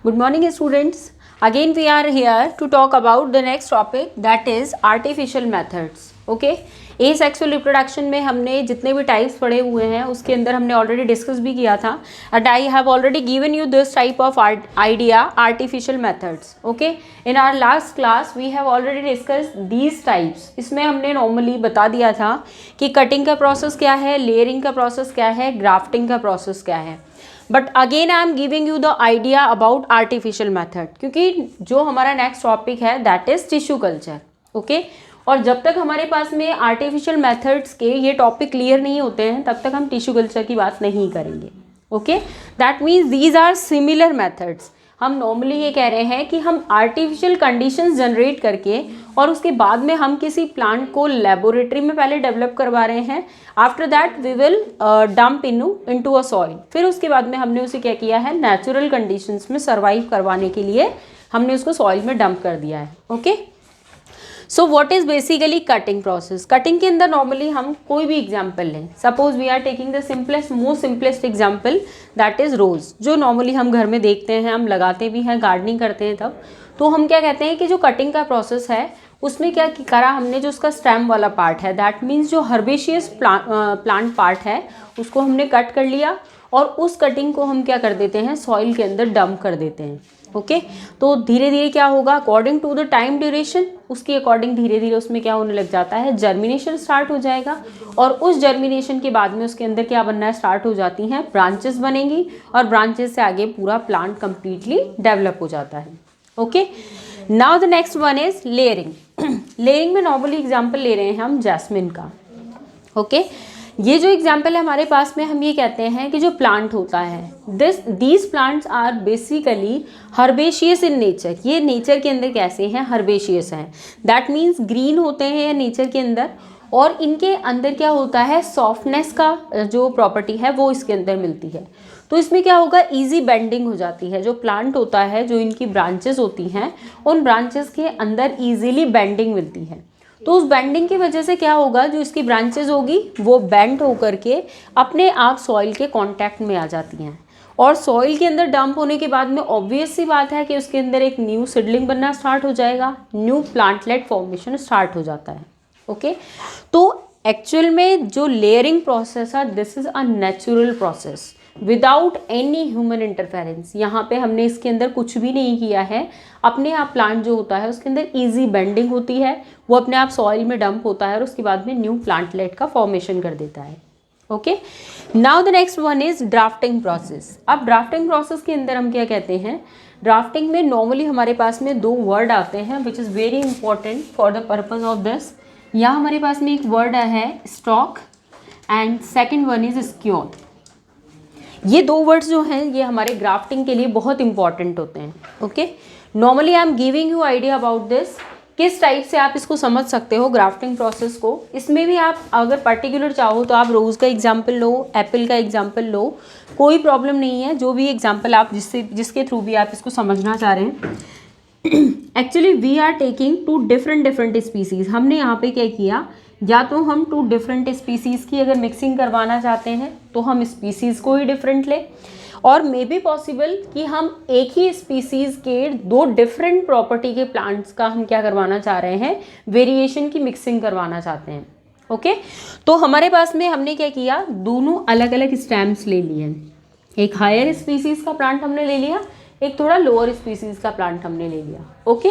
Good morning students. Again we are here to talk about the next topic, that is artificial methods. Okay. Asexual reproduction में हमने जितने भी types पढ़े हुए हैं उसके अंदर हमने ऑलरेडी डिस्कस भी किया था and I have already given you this type of idea artificial methods. Okay, in our last class we have already discuss these types. इसमें हमने नॉर्मली बता दिया था कि कटिंग का प्रोसेस क्या है, लेयरिंग का प्रोसेस क्या है, ग्राफ्टिंग का प्रोसेस क्या है. But again I am giving you the idea about artificial method, क्योंकि जो हमारा नेक्स्ट टॉपिक है that is tissue culture. Okay, और जब तक हमारे पास में आर्टिफिशियल मेथड्स के ये टॉपिक क्लियर नहीं होते हैं तब तक हम टिश्यू कल्चर की बात नहीं करेंगे. Okay, that means these are similar methods. हम नॉर्मली ये कह रहे हैं कि हम आर्टिफिशियल कंडीशंस जनरेट करके और उसके बाद में हम किसी प्लांट को लेबोरेटरी में पहले डेवलप करवा रहे हैं. After that we will dump into a soil. फिर उसके बाद में हमने उसे क्या किया है, नेचुरल कंडीशंस में सर्वाइव करवाने के लिए हमने उसको सॉइल में डंप कर दिया है. Okay, so what is basically cutting process. Cutting के अंदर नॉर्मली हम कोई भी एग्जाम्पल लें. Suppose we are taking the simplest most simplest example that is rose, जो नॉर्मली हम घर में देखते हैं, हम लगाते भी हैं, गार्डनिंग करते हैं तब. तो हम क्या कहते हैं कि जो कटिंग का प्रोसेस है उसमें क्या करा हमने, जो उसका स्टेम वाला पार्ट है दैट मीन्स जो हर्बेशियस प्लांट पार्ट है उसको हमने कट कर लिया और उस कटिंग को हम क्या कर देते हैं, सॉइल के अंदर डंप कर देते हैं. ओके, तो धीरे धीरे क्या होगा, according to the time duration उसके अकॉर्डिंग धीरे धीरे उसमें क्या होने लग जाता है, जर्मिनेशन स्टार्ट हो जाएगा. और उस जर्मिनेशन के बाद में उसके अंदर क्या बनना स्टार्ट हो जाती हैं, ब्रांचेस बनेंगी और ब्रांचेस से आगे पूरा प्लांट कंप्लीटली डेवलप हो जाता है. Okay, now the next one is layering. Layering में नॉर्मली एग्जाम्पल ले रहे हैं हम जैस्मिन का. ओके, ये जो एग्जाम्पल है हमारे पास में, हम ये कहते हैं कि जो प्लांट होता है these plants are basically herbaceous in nature. ये नेचर के अंदर कैसे हैं, हर्बेशियस हैं. दैट मीन्स ग्रीन होते हैं नेचर के अंदर और इनके अंदर क्या होता है, सॉफ्टनेस का जो प्रॉपर्टी है वो इसके अंदर मिलती है. तो इसमें क्या होगा, इजी बेंडिंग हो जाती है. जो प्लांट होता है, जो इनकी ब्रांचेस होती हैं, उन ब्रांचेस के अंदर इजीली बेंडिंग मिलती है. तो उस बेंडिंग की वजह से क्या होगा, जो इसकी ब्रांचेस होगी वो बेंड होकर के अपने आप सॉइल के कांटेक्ट में आ जाती हैं और सॉइल के अंदर डंप होने के बाद में ऑब्वियस सी बात है कि उसके अंदर एक न्यू सीडलिंग बनना स्टार्ट हो जाएगा, न्यू प्लांटलेट फॉर्मेशन स्टार्ट हो जाता है. ओके, तो एक्चुअल में जो लेयरिंग प्रोसेस है this is a natural process without any human interference. यहाँ पे हमने इसके अंदर कुछ भी नहीं किया है. अपने आप प्लांट जो होता है उसके अंदर इजी बेंडिंग होती है, वो अपने आप सॉइल में डंप होता है और उसके बाद में न्यू प्लांटलेट का फॉर्मेशन कर देता है. Okay, now the next one is drafting process. अब ड्राफ्टिंग प्रोसेस के अंदर हम क्या कहते हैं, ड्राफ्टिंग में नॉर्मली हमारे पास में दो वर्ड आते हैं which is very important for the purpose of this. यहाँ हमारे पास में एक वर्ड है stock and second one is scion. ये दो वर्ड्स जो हैं ये हमारे ग्राफ्टिंग के लिए बहुत इंपॉर्टेंट होते हैं. Okay, normally I am giving you idea about this. किस टाइप से आप इसको समझ सकते हो ग्राफ्टिंग प्रोसेस को. इसमें भी आप अगर पर्टिकुलर चाहो तो आप रोज़ का एग्जाम्पल लो, एप्पल का एग्जाम्पल लो, कोई प्रॉब्लम नहीं है. जो भी एग्जाम्पल आप जिसके थ्रू भी आप इसको समझना चाह रहे हैं. Actually we are taking two different species. हमने यहाँ पे क्या किया, या तो हम टू डिफरेंट स्पीसीज़ की अगर मिक्सिंग करवाना चाहते हैं तो हम स्पीसीज़ को ही डिफरेंट लें, और मे बी पॉसिबल कि हम एक ही स्पीसीज़ के दो डिफरेंट प्रॉपर्टी के प्लांट्स का हम क्या करवाना चाह रहे हैं, वेरिएशन की मिक्सिंग करवाना चाहते हैं. ओके, तो हमारे पास में हमने क्या किया, दोनों अलग अलग स्टेम्स ले लिए. एक हायर स्पीसीज़ का प्लांट हमने ले लिया, एक थोड़ा लोअर स्पीसीज़ का प्लांट हमने ले लिया. ओके,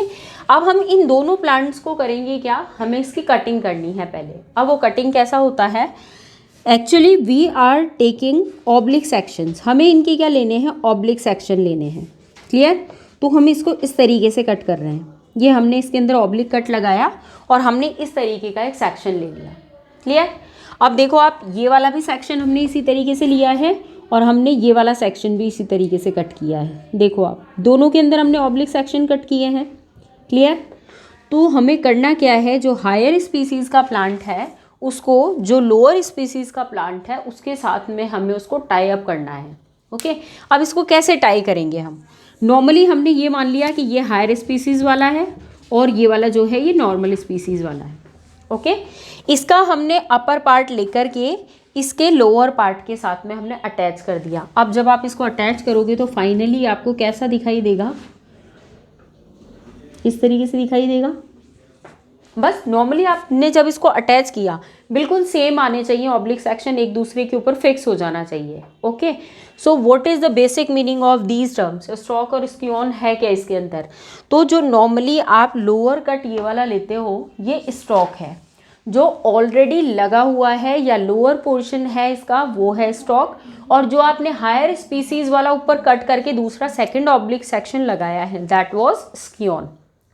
अब हम इन दोनों प्लांट्स को करेंगे क्या, हमें इसकी कटिंग करनी है पहले. अब वो कटिंग कैसा होता है, actually we are taking oblique sections. हमें इनके क्या लेने हैं, ऑब्लिक सेक्शन लेने हैं. क्लियर, तो हम इसको इस तरीके से कट कर रहे हैं. ये हमने इसके अंदर ऑब्लिक कट लगाया और हमने इस तरीके का एक सेक्शन ले लिया. क्लियर, अब देखो आप, ये वाला भी सेक्शन हमने इसी तरीके से लिया है और हमने ये वाला सेक्शन भी इसी तरीके से कट किया है. देखो आप, दोनों के अंदर हमने ऑब्लिक सेक्शन कट किए हैं. क्लियर, तो हमें करना क्या है, जो हायर स्पीसीज़ का प्लांट है उसको जो लोअर स्पीसीज़ का प्लांट है उसके साथ में हमें उसको टाई अप करना है. ओके, अब इसको कैसे टाई करेंगे हम, नॉर्मली हमने ये मान लिया कि ये हायर स्पीसीज़ वाला है और ये वाला जो है ये नॉर्मल स्पीसीज़ वाला है. ओके, इसका हमने अपर पार्ट लेकर के इसके लोअर पार्ट के साथ में हमने अटैच कर दिया। अब जब आप इसको अटैच करोगे तो फाइनली आपको कैसा दिखाई देगा, इस तरीके से दिखाई देगा। बस नॉर्मली आपने जब इसको अटैच किया बिल्कुल सेम आने चाहिए, ऑब्लिक सेक्शन एक दूसरे के ऊपर फिक्स हो जाना चाहिए। Okay, so what is the basic meaning of these terms, stroke और स्क्यून है क्या इसके अंदर। तो जो नॉर्मली आप लोअर कट ये वाला लेते हो ये स्ट्रोक है, जो ऑलरेडी लगा हुआ है या लोअर पोर्शन है इसका वो है स्ट्रोक, और जो आपने हायर स्पीसीज वाला ऊपर कट करके दूसरा सेकंड ऑब्लिक सेक्शन लगाया है दैट वाज स्क्यून।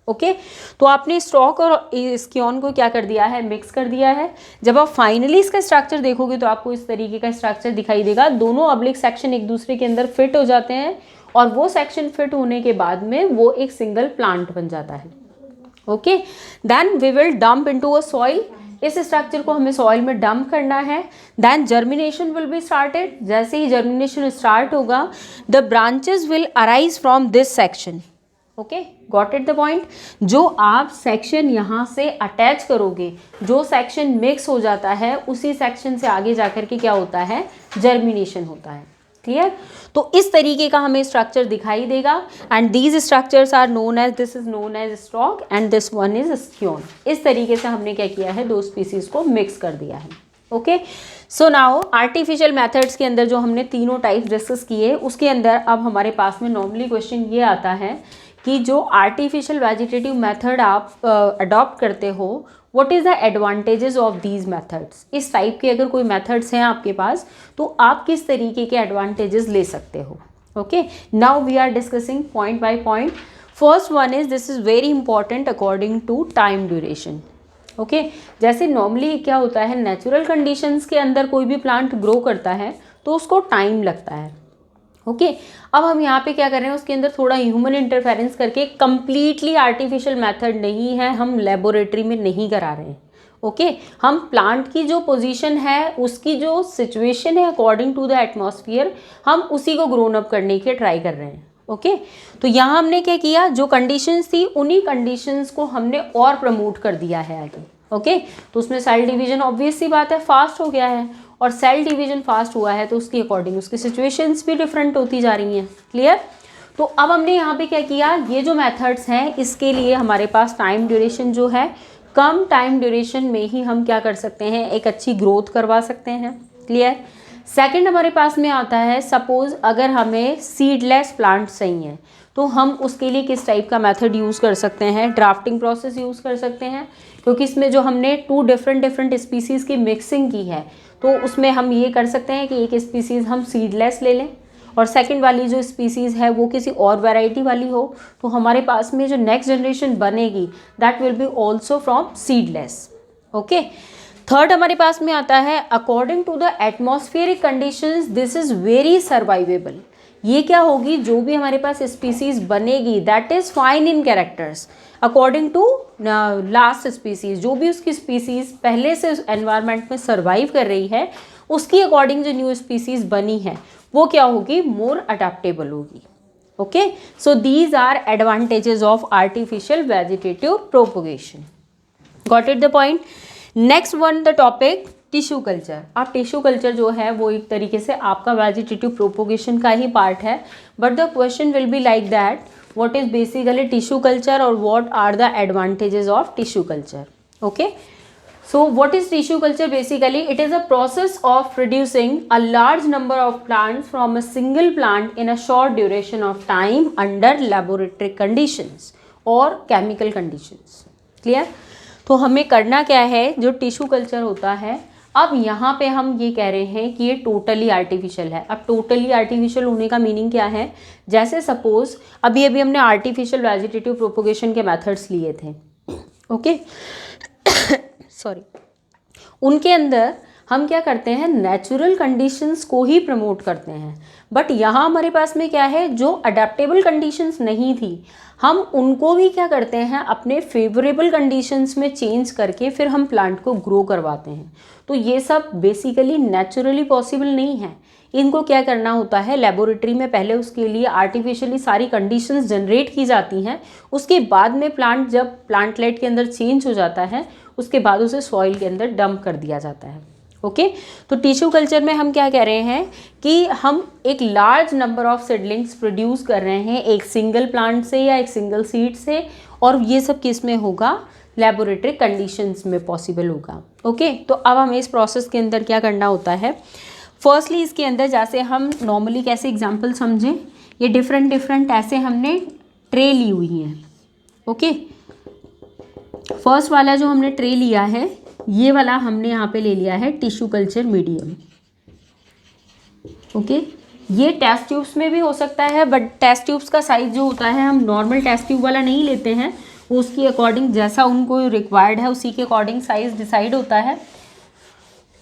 ओके, तो आपने स्ट्रोक और स्क्यून को क्या कर दिया है, मिक्स कर दिया है। जब आप फाइनली इसका स्ट्रक्चर देखोगे तो आपको इस तरीके का स्ट्रक्चर दिखाई देगा, दोनों ऑब्लिक सेक्शन एक दूसरे के अंदर फिट हो जाते हैं और वो सेक्शन फिट होने के बाद में वो एक सिंगल प्लांट बन जाता है। Okay, then we will dump into a soil, इस स्ट्रक्चर को हमें सॉइल में डंप करना है। Then germination will be started, जैसे ही जर्मिनेशन स्टार्ट होगा the branches will arise from this section. Okay, got it the point. जो आप सेक्शन यहाँ से अटैच करोगे, जो सेक्शन मिक्स हो जाता है उसी सेक्शन से आगे जाकर के क्या होता है, जर्मिनेशन होता है। क्लियर, तो इस तरीके का हमें स्ट्रक्चर दिखाई देगा and these structures are known as, this is known as stroke and this one is scion. इस तरीके से हमने क्या किया है, दो स्पीसीज को मिक्स कर दिया है। Okay, so now artificial methods के अंदर जो हमने तीनों टाइप्स डिस्कस किए उसके अंदर अब हमारे पास में नॉर्मली क्वेश्चन ये आता है कि जो आर्टिफिशियल वेजिटेटिव मेथड आप अडॉप्ट करते हो what is the advantages of these methods. इस टाइप के अगर कोई मेथड्स हैं आपके पास तो आप किस तरीके के एडवांटेजेस ले सकते हो। Okay, now we are discussing point by point. First one is this is very important according to time duration. Okay, जैसे नॉर्मली क्या होता है, नेचुरल कंडीशंस के अंदर कोई भी प्लांट ग्रो करता है तो उसको टाइम लगता है। ओके, अब हम यहाँ पे क्या कर रहे हैं, उसके अंदर थोड़ा ह्यूमन इंटरफेरेंस करके कंप्लीटली आर्टिफिशियल मेथड नहीं है, हम लेबोरेटरी में नहीं करा रहे हैं। ओके, हम प्लांट की जो पोजीशन है उसकी जो सिचुएशन है अकॉर्डिंग टू द एटमॉस्फेयर हम उसी को ग्रोन अप करने के ट्राई कर रहे हैं। ओके, तो यहाँ हमने क्या किया, जो कंडीशंस थी उन्हीं कंडीशंस को हमने और प्रमोट कर दिया है आगे। ओके, तो उसमें सेल डिवीजन ऑब्वियस सी बात है फास्ट हो गया है, और सेल डिवीजन फास्ट हुआ है तो उसकी अकॉर्डिंग उसकी सिचुएशंस भी डिफरेंट होती जा रही हैं। क्लियर, तो अब हमने यहाँ पे क्या किया, ये जो मेथड्स हैं इसके लिए हमारे पास टाइम ड्यूरेशन जो है कम टाइम ड्यूरेशन में ही हम क्या कर सकते हैं, एक अच्छी ग्रोथ करवा सकते हैं। क्लियर, सेकंड हमारे पास में आता है सपोज अगर हमें सीडलेस प्लांट चाहिए हैं तो हम उसके लिए किस टाइप का मेथड यूज़ कर सकते हैं, ड्राफ्टिंग प्रोसेस यूज़ कर सकते हैं, क्योंकि इसमें जो हमने टू डिफरेंट स्पीसीज़ की मिक्सिंग की है तो उसमें हम ये कर सकते हैं कि एक स्पीसीज़ हम सीडलेस ले लें और सेकंड वाली जो स्पीसीज़ है वो किसी और वैरायटी वाली हो, तो हमारे पास में जो नेक्स्ट जनरेशन बनेगी that will be also from seedless. Okay, third हमारे पास में आता है according to the atmospheric conditions this is very survivable. ये क्या होगी, जो भी हमारे पास स्पीसीज़ बनेगी that is fine in characters according to last species, जो भी उसकी स्पीसीज़ पहले से एनवायरनमेंट में सर्वाइव कर रही है उसकी अकॉर्डिंग जो न्यू स्पीसीज़ बनी है वो क्या होगी, मोर अडेप्टेबल होगी। Okay, so these are advantages of artificial vegetative propagation. Got it the point. Next one the topic tissue culture. अब टिश्यू कल्चर जो है वो एक तरीके से आपका वेजिटेटिव प्रोपोगेशन का ही पार्ट है, but the question will be like that what is basically tissue culture or what are the advantages of tissue culture. Okay, so what is tissue culture? Basically it is a process of producing a large number of plants from a single plant in a short duration of time under laboratory conditions or chemical conditions. Clear? तो हमें करना क्या है, जो tissue culture होता है अब यहाँ पे हम ये कह रहे हैं कि ये टोटली आर्टिफिशियल है। अब टोटली आर्टिफिशियल होने का मीनिंग क्या है, जैसे सपोज अभी हमने आर्टिफिशियल वेजिटेटिव प्रोपोगेशन के मेथड्स लिए थे। ओके सॉरी, उनके अंदर हम क्या करते हैं, नेचुरल कंडीशंस को ही प्रमोट करते हैं, बट यहाँ हमारे पास में क्या है, जो अडेप्टेबल कंडीशंस नहीं थी हम उनको भी क्या करते हैं, अपने फेवरेबल कंडीशंस में चेंज करके फिर हम प्लांट को ग्रो करवाते हैं। तो ये सब बेसिकली नेचुरली पॉसिबल नहीं है, इनको क्या करना होता है, लेबोरेटरी में पहले उसके लिए आर्टिफिशियली सारी कंडीशंस जनरेट की जाती हैं, उसके बाद में प्लांट जब प्लांटलेट के अंदर चेंज हो जाता है उसके बाद उसे सॉइल के अंदर डंप कर दिया जाता है। ओके तो टिश्यू कल्चर में हम क्या कह रहे हैं कि हम एक large number of seedlings produce कर रहे हैं एक सिंगल प्लांट से या एक सिंगल सीड से, और ये सब किस में होगा, लेबोरेटरी कंडीशंस में पॉसिबल होगा। ओके तो अब हमें इस प्रोसेस के अंदर क्या करना होता है, फर्स्टली इसके अंदर जैसे हम नॉर्मली कैसे एग्जांपल समझें, ये डिफरेंट ऐसे हमने ट्रे ली हुई हैं। ओके फर्स्ट वाला जो हमने ट्रे लिया है, ये वाला हमने यहाँ पे ले लिया है टिश्यू कल्चर मीडियम। ओके ये टेस्ट ट्यूब्स में भी हो सकता है, बट टेस्ट ट्यूब्स का साइज जो होता है हम नॉर्मल टेस्ट ट्यूब वाला नहीं लेते हैं, वो उसकी अकॉर्डिंग जैसा उनको रिक्वायर्ड है उसी के अकॉर्डिंग साइज डिसाइड होता है।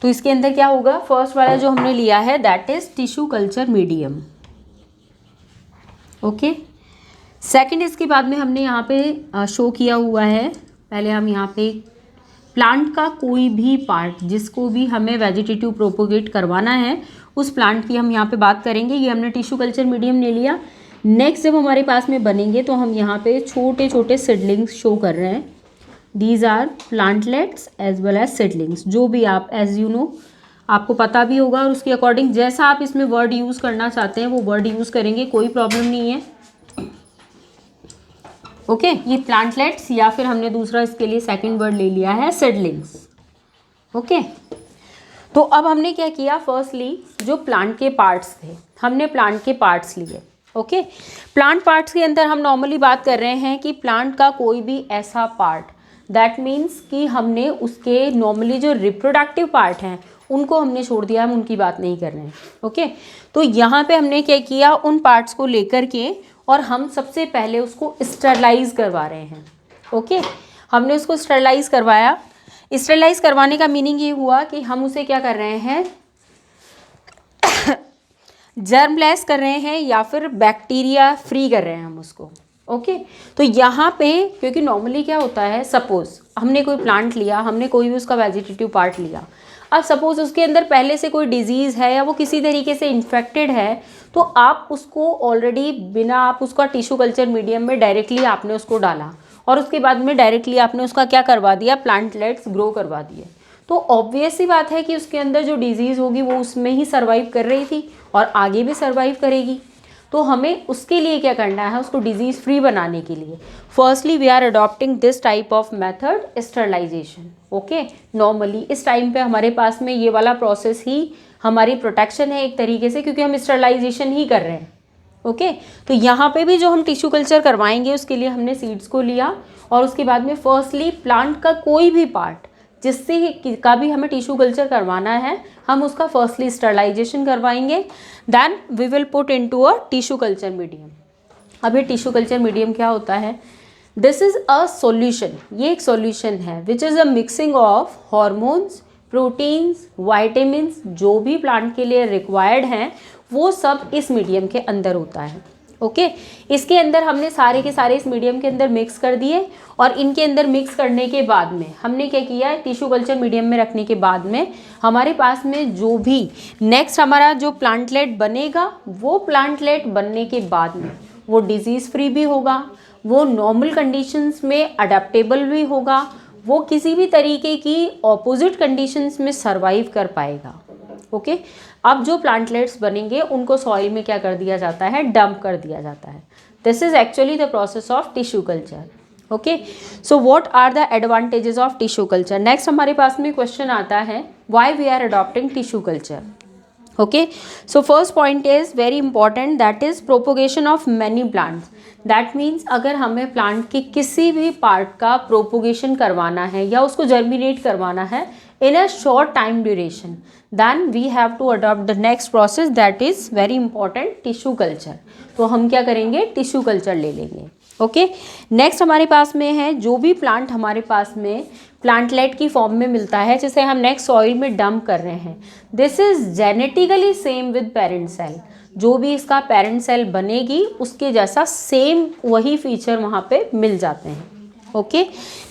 तो इसके अंदर क्या होगा, फर्स्ट वाला जो हमने लिया है that is tissue culture medium. Okay second इसके बाद में हमने यहाँ पे शो किया हुआ है, पहले हम यहाँ पे प्लांट का कोई भी पार्ट जिसको भी हमें वेजिटेटिव प्रोपोगेट करवाना है उस प्लांट की हम यहाँ पे बात करेंगे। ये हमने टिश्यू कल्चर मीडियम ले लिया। नेक्स्ट जब हमारे पास में बनेंगे तो हम यहाँ पे छोटे छोटे सीडलिंग्स शो कर रहे हैं, these are plantlets as well as seedlings. जो भी आप एज यू नो आपको पता भी होगा और उसके अकॉर्डिंग जैसा आप इसमें वर्ड यूज़ करना चाहते हैं वो वर्ड यूज़ करेंगे, कोई प्रॉब्लम नहीं है। ओके ये प्लांटलेट्स या फिर हमने दूसरा इसके लिए सेकंड वर्ड ले लिया है सीडलिंग्स। ओके तो अब हमने क्या किया, फर्स्टली जो प्लांट के पार्ट्स थे हमने प्लांट के पार्ट्स लिए। ओके प्लांट पार्ट्स के अंदर हम नॉर्मली बात कर रहे हैं कि प्लांट का कोई भी ऐसा पार्ट, दैट मीन्स कि हमने उसके नॉर्मली जो रिप्रोडक्टिव पार्ट हैं उनको हमने छोड़ दिया, हम उनकी बात नहीं कर रहे हैं। ओके तो यहाँ पे हमने क्या किया, उन पार्ट्स को लेकर के और हम सबसे पहले उसको स्टरलाइज करवा रहे हैं। ओके हमने उसको स्टरलाइज करवाया। स्टरलाइज करवाने का मीनिंग ये हुआ कि हम उसे क्या कर रहे हैं, जर्मलेस कर रहे हैं या फिर बैक्टीरिया फ्री कर रहे हैं हम उसको। ओके तो यहाँ पे क्योंकि नॉर्मली क्या होता है, सपोज हमने कोई प्लांट लिया, हमने कोई भी उसका वेजिटेटिव पार्ट लिया, अब सपोज उसके अंदर पहले से कोई डिजीज़ है या वो किसी तरीके से इन्फेक्टेड है, तो आप उसको ऑलरेडी बिना आप उसका टिश्यू कल्चर मीडियम में डायरेक्टली आपने उसको डाला और उसके बाद में डायरेक्टली आपने उसका क्या करवा दिया, प्लांटलेट्स ग्रो करवा दिए, तो ऑब्वियस सी बात है कि उसके अंदर जो डिजीज़ होगी वो उसमें ही सर्वाइव कर रही थी और आगे भी सर्वाइव करेगी। तो हमें उसके लिए क्या करना है, उसको डिजीज़ फ्री बनाने के लिए firstly we are adopting this type of method sterilization. Okay normally इस टाइम पे हमारे पास में ये वाला प्रोसेस ही हमारी प्रोटेक्शन है एक तरीके से, क्योंकि हम स्टरलाइजेशन ही कर रहे हैं। ओके तो यहाँ पे भी जो हम टिश्यू कल्चर करवाएंगे उसके लिए हमने सीड्स को लिया और उसके बाद में फर्स्टली प्लांट का कोई भी पार्ट जिससे का भी हमें टिश्यू कल्चर करवाना है हम उसका फर्स्टली स्टरलाइजेशन करवाएंगे, then we will put into a tissue culture medium. अब ये टिश्यू कल्चर मीडियम क्या होता है, दिस इज़ अ सॉल्यूशन, ये एक सॉल्यूशन है which is a mixing of hormones, proteins, vitamins, जो भी प्लांट के लिए रिक्वायर्ड हैं वो सब इस मीडियम के अंदर होता है। ओके इसके अंदर हमने सारे के सारे इस मीडियम के अंदर मिक्स कर दिए और इनके अंदर मिक्स करने के बाद में हमने क्या किया, टिश्यू कल्चर मीडियम में रखने के बाद में हमारे पास में जो भी नेक्स्ट हमारा जो प्लांटलेट बनेगा वो प्लांटलेट बनने के बाद में वो डिजीज़ फ्री भी होगा, वो नॉर्मल कंडीशंस में अडेप्टेबल भी होगा, वो किसी भी तरीके की ऑपोजिट कंडीशंस में सर्वाइव कर पाएगा। ओके अब जो प्लांटलेट्स बनेंगे उनको सॉइल में क्या कर दिया जाता है, डंप कर दिया जाता है। This is actually the process of tissue culture. Okay so what are the advantages of tissue culture. Next हमारे पास में क्वेश्चन आता है, why we are adopting tissue culture. Okay so first point is very important, that is propagation of many plants. That means अगर हमें plant के किसी भी पार्ट का प्रोपोगेशन करवाना है या उसको जर्मिनेट करवाना है in a short time duration, then we have to adopt the next process that is very important, tissue culture। तो हम क्या करेंगे, टिश्यू कल्चर ले लेंगे। ओके नेक्स्ट हमारे पास में है जो भी प्लांट हमारे पास में प्लांटलेट की फॉर्म में मिलता है जिसे हम नेक्स्ट सॉइल में डंप कर रहे हैं, this is genetically same with parent cell. जो भी इसका पेरेंट सेल बनेगी उसके जैसा सेम वही फीचर वहाँ पे मिल जाते हैं। ओके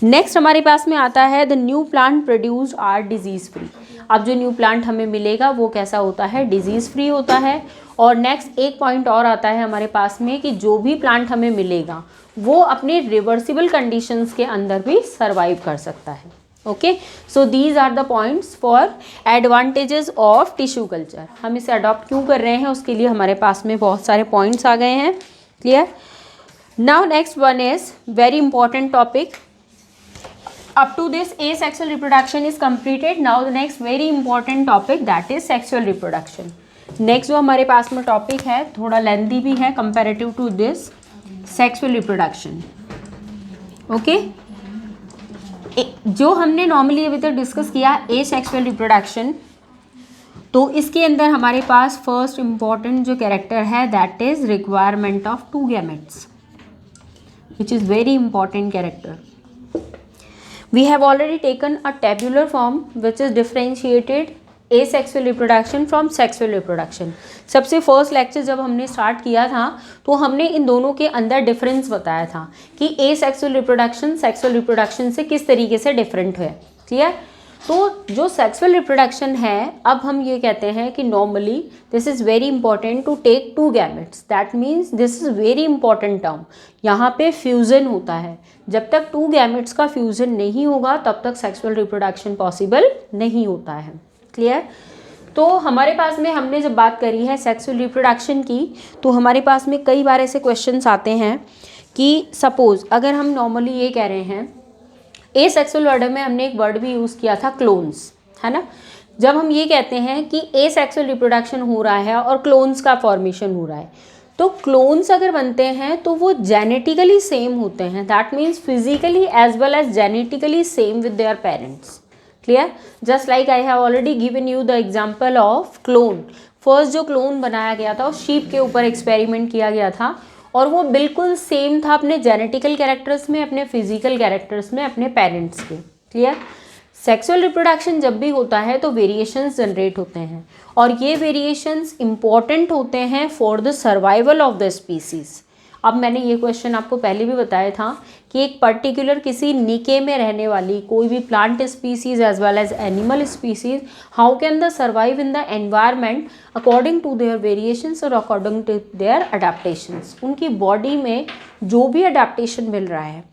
नेक्स्ट हमारे पास में आता है the new plant produce are disease free. अब जो न्यू प्लांट हमें मिलेगा वो कैसा होता है, डिजीज़ फ्री होता है। और नेक्स्ट एक पॉइंट और आता है हमारे पास में कि जो भी प्लांट हमें मिलेगा वो अपने रिवर्सिबल कंडीशंस के अंदर भी सर्वाइव कर सकता है। Okay, so these are the points for advantages of tissue culture. हम इसे अडॉप्ट क्यों कर रहे हैं उसके लिए हमारे पास में बहुत सारे पॉइंट्स आ गए हैं। Clear? Now next one is very important topic. Up to this asexual reproduction is completed. Now the next very important topic that is sexual reproduction. Next जो हमारे पास में टॉपिक है थोड़ा लेंथी भी है comparative to this sexual reproduction. Okay, जो हमने नॉर्मली अभी तक डिस्कस किया asexual reproduction, तो इसके अंदर हमारे पास फर्स्ट इम्पॉर्टेंट जो कैरेक्टर है that is requirement of 2 gametes, which is very important character. We have already taken a tabular form which is differentiated asexual reproduction from sexual reproduction. सबसे first lecture जब हमने start किया था तो हमने इन दोनों के अंदर डिफरेंस बताया था कि asexual reproduction सेक्सुअल रिप्रोडक्शन से किस तरीके से डिफरेंट है. क्लियर? तो जो सेक्सुअल रिप्रोडक्शन है, अब हम ये कहते हैं कि normally this is very important to take 2 gametes. That means this is very important term. यहाँ पे फ्यूज़न होता है. जब तक 2 गैमेट्स का फ्यूज़न नहीं होगा तब तक सेक्सुअल रिप्रोडक्शन पॉसिबल नहीं होता है. क्लियर? तो हमारे पास में हमने जब बात करी है सेक्सुअल रिप्रोडक्शन की, तो हमारे पास में कई बार ऐसे क्वेश्चंस आते हैं कि सपोज़ अगर हम नॉर्मली ये कह रहे हैं, एसेक्सुअल वर्ड में हमने एक वर्ड भी यूज़ किया था क्लोन्स, है ना. जब हम ये कहते हैं कि एसेक्सुअल रिप्रोडक्शन हो रहा है और क्लोन्स का फॉर्मेशन हो रहा है, तो क्लोन्स अगर बनते हैं तो वो जेनेटिकली सेम होते हैं. That means physically as well as genetically same with their parents. Clear? Just like I have already given you the example of clone. फर्स्ट जो क्लोन बनाया गया था वो शीप के ऊपर एक्सपेरिमेंट किया गया था और वो बिल्कुल सेम था अपने जेनेटिकल कैरेक्टर्स में, अपने फिजिकल कैरेक्टर्स में, अपने पेरेंट्स के. क्लियर? सेक्सुअल रिप्रोडक्शन जब भी होता है तो वेरिएशंस जनरेट होते हैं और ये वेरिएशंस इंपॉर्टेंट होते हैं for the survival of the species. अब मैंने ये क्वेश्चन आपको पहले भी बताया था कि एक पर्टिकुलर किसी निके में रहने वाली कोई भी plant species as well as animal species, how can the survive in the environment according to their variations और अकॉर्डिंग टू देयर अडेप्टेशंस. उनकी बॉडी में जो भी अडेप्टेशन मिल रहा है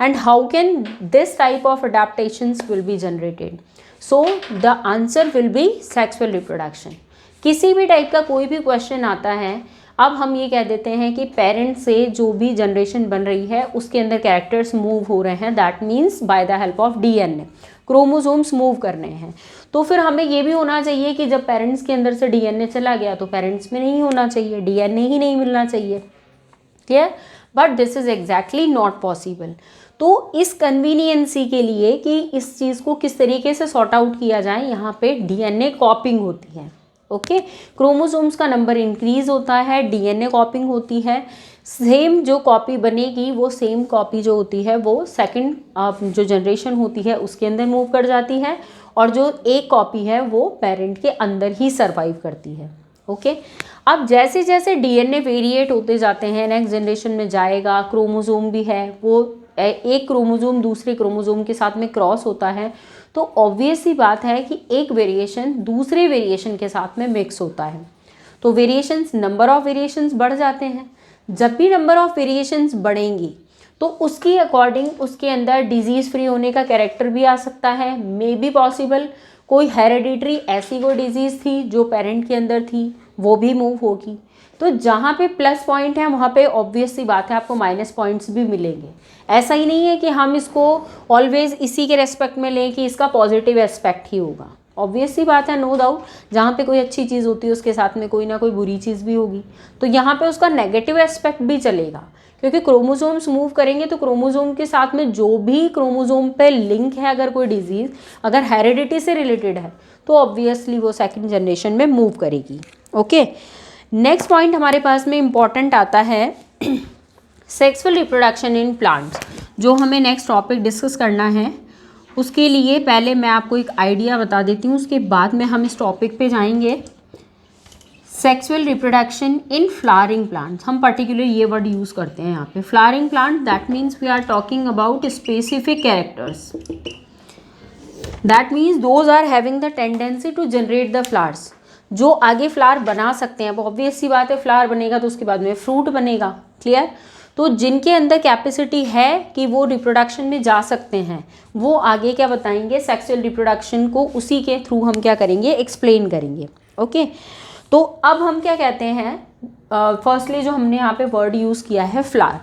and how can this type of adaptations will be generated. So the answer will be sexual reproduction. किसी भी type का कोई भी क्वेश्चन आता है, अब हम ये कह देते हैं कि पेरेंट से जो भी जनरेशन बन रही है उसके अंदर कैरेक्टर्स मूव हो रहे हैं. That means by the help of DNA chromosomes move कर रहे हैं. तो फिर हमें ये भी होना चाहिए कि जब पेरेंट्स के अंदर से डीएनए चला गया तो पेरेंट्स में नहीं होना चाहिए, डीएनए ही नहीं मिलना चाहिए. Clear? But this is exactly not possible. तो इस कन्वीनियंसी के लिए कि इस चीज़ को किस तरीके से सॉर्ट आउट किया जाए, यहाँ पे डीएनए कॉपिंग होती है. ओके, क्रोमोसोम्स का नंबर इंक्रीज होता है, डीएनए कॉपिंग होती है. सेम जो कॉपी बनेगी वो सेम कॉपी जो होती है वो सेकंड जो जनरेशन होती है उसके अंदर मूव कर जाती है और जो एक कॉपी है वो पेरेंट के अंदर ही सर्वाइव करती है. ओके, अब जैसे जैसे डीएनए वेरिएट होते जाते हैं, नेक्स्ट जनरेशन में जाएगा, क्रोमोसोम भी है वो एक क्रोमोसोम दूसरे क्रोमोसोम के साथ में क्रॉस होता है, तो ऑब्वियस सी बात है कि एक वेरिएशन दूसरे वेरिएशन के साथ में मिक्स होता है. तो वेरिएशंस, नंबर ऑफ वेरिएशंस बढ़ जाते हैं. जब भी नंबर ऑफ वेरिएशंस बढ़ेंगी तो उसकी अकॉर्डिंग उसके अंदर डिजीज़ फ्री होने का कैरेक्टर भी आ सकता है. मे बी पॉसिबल कोई हेरेडिटरी ऐसी कोई डिजीज़ थी जो पेरेंट के अंदर थी वो भी मूव होगी. तो जहाँ पे प्लस पॉइंट है वहाँ पे ऑब्वियस सी बात है आपको माइनस पॉइंट्स भी मिलेंगे. ऐसा ही नहीं है कि हम इसको ऑलवेज इसी के रेस्पेक्ट में लें कि इसका पॉजिटिव एस्पेक्ट ही होगा. ऑब्वियस सी बात है, नो डाउट, जहाँ पे कोई अच्छी चीज़ होती है उसके साथ में कोई ना कोई बुरी चीज़ भी होगी. तो यहाँ पे उसका नेगेटिव एस्पेक्ट भी चलेगा क्योंकि क्रोमोसोम्स मूव करेंगे तो क्रोमोसोम के साथ में जो भी क्रोमोसोम पे लिंक है, अगर कोई डिजीज़ अगर हेरिडिटी से रिलेटेड है तो ऑब्वियसली वो सेकंड जनरेशन में मूव करेगी. ओके, नेक्स्ट पॉइंट हमारे पास में इम्पॉर्टेंट आता है सेक्सुअल रिप्रोडक्शन इन प्लांट्स. जो हमें नेक्स्ट टॉपिक डिस्कस करना है उसके लिए पहले मैं आपको एक आइडिया बता देती हूँ, उसके बाद में हम इस टॉपिक पे जाएंगे. Sexual reproduction in flowering plants, हम पर्टिकुलर ये वर्ड यूज़ करते हैं यहाँ पे. Flowering plant, that means we are talking about specific characters. That means those are having the tendency to generate the flowers, जो आगे फ्लावर बना सकते हैं. ऑब्वियस सी बात है, फ्लावर बनेगा तो उसके बाद में फ्रूट बनेगा. क्लियर? तो जिनके अंदर कैपेसिटी है कि वो रिप्रोडक्शन में जा सकते हैं वो आगे क्या बताएंगे, सेक्सुअल रिप्रोडक्शन को उसी के थ्रू हम क्या करेंगे, एक्सप्लेन करेंगे। ओके, तो अब हम क्या कहते हैं, फर्स्टली जो हमने यहाँ पे वर्ड यूज़ किया है flower.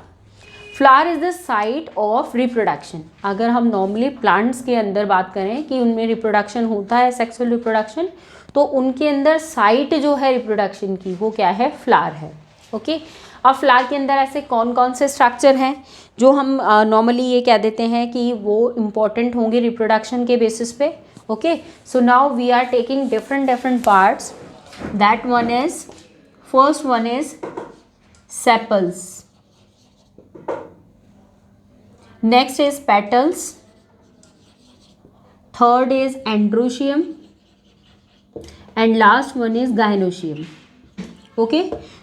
Flower is the site of reproduction. अगर हम नॉर्मली प्लांट्स के अंदर बात करें कि उनमें रिप्रोडक्शन होता है, सेक्सुअल रिप्रोडक्शन, तो उनके अंदर साइट जो है रिप्रोडक्शन की वो क्या है, फ्लावर है। ओके, अब फ्लावर के अंदर ऐसे कौन कौन से स्ट्रक्चर हैं जो हम नॉर्मली ये कह देते हैं कि वो इम्पॉर्टेंट होंगे रिप्रोडक्शन के बेसिस पे। Okay, so now we are taking different parts. That one is, first one is sepals, next is petals, third is androecium and last one is gynoecium। Okay,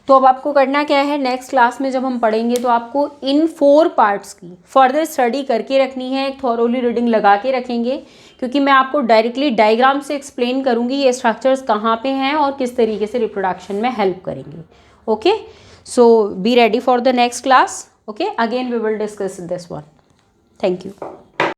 तो अब आपको करना क्या है, नेक्स्ट क्लास में जब हम पढ़ेंगे तो आपको इन 4 पार्ट्स की फर्दर स्टडी करके रखनी है, एक थॉरोली रीडिंग लगा के रखेंगे, क्योंकि मैं आपको डायरेक्टली डायग्राम से एक्सप्लेन करूंगी ये स्ट्रक्चर्स कहाँ पे हैं और किस तरीके से रिप्रोडक्शन में हेल्प करेंगे। Okay, so be ready for the next class. Okay, again we will discuss this one. Thank you.